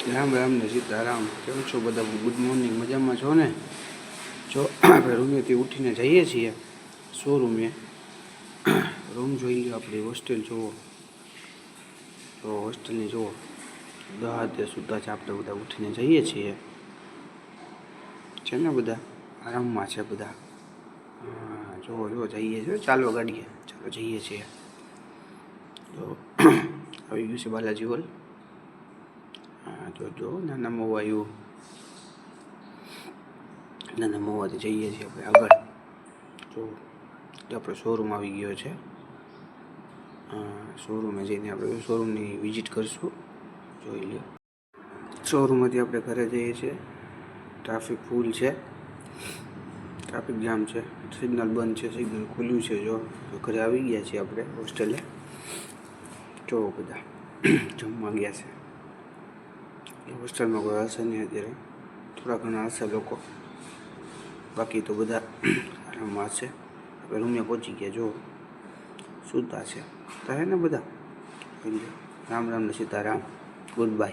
રામ રામ ને સીતારામ. કેમ છો બધા? Good morning. મજામાં છો ને? જો આપણે રૂમેથી ઉઠીને જઈએ છીએ શોરૂમે. રૂમ જોઈ લો, આપણી હોસ્ટેલ જુઓ. તો હોસ્ટેલની જુઓ, દહાતે સુધા જ આપણે બધા ઉઠીને જઈએ છીએ. છે ને બધા આરામમાં છે બધા. જુઓ જુઓ જઈએ છીએ, ચાલો ગાડીએ, ચાલો જઈએ છીએ. તો આવી ગયું છે બાલાજી હોલ. જો નાના મવા આવ્યું. નાના મવાથી જઈએ છીએ આપણે આગળ. તો આપણે શોરૂમ આવી ગયો છે. શોરૂમે જઈને આપણે શોરૂમની વિઝિટ કરીશું. જોઈ લો, શોરૂમમાંથી આપણે ઘરે જઈએ છીએ. ટ્રાફિક ફૂલ છે, ટ્રાફિક જામ છે, સિગ્નલ બંધ છે, સિગ્નલ ખુલ્લું છે. જો ઘરે આવી ગયા છીએ આપણે હોસ્ટેલે. જો બધા જમવા ગયા છે. હોસ્ટેલમાં કોઈ હશે નહીં અત્યારે, થોડા ઘણા હશે લોકો, બાકી તો બધા આરામમાં હશે. આપણે રૂમે પહોંચી ગયા. જો સૂતા છે, હે ને બધા. રામ રામ ને સીતારામ. Good bye.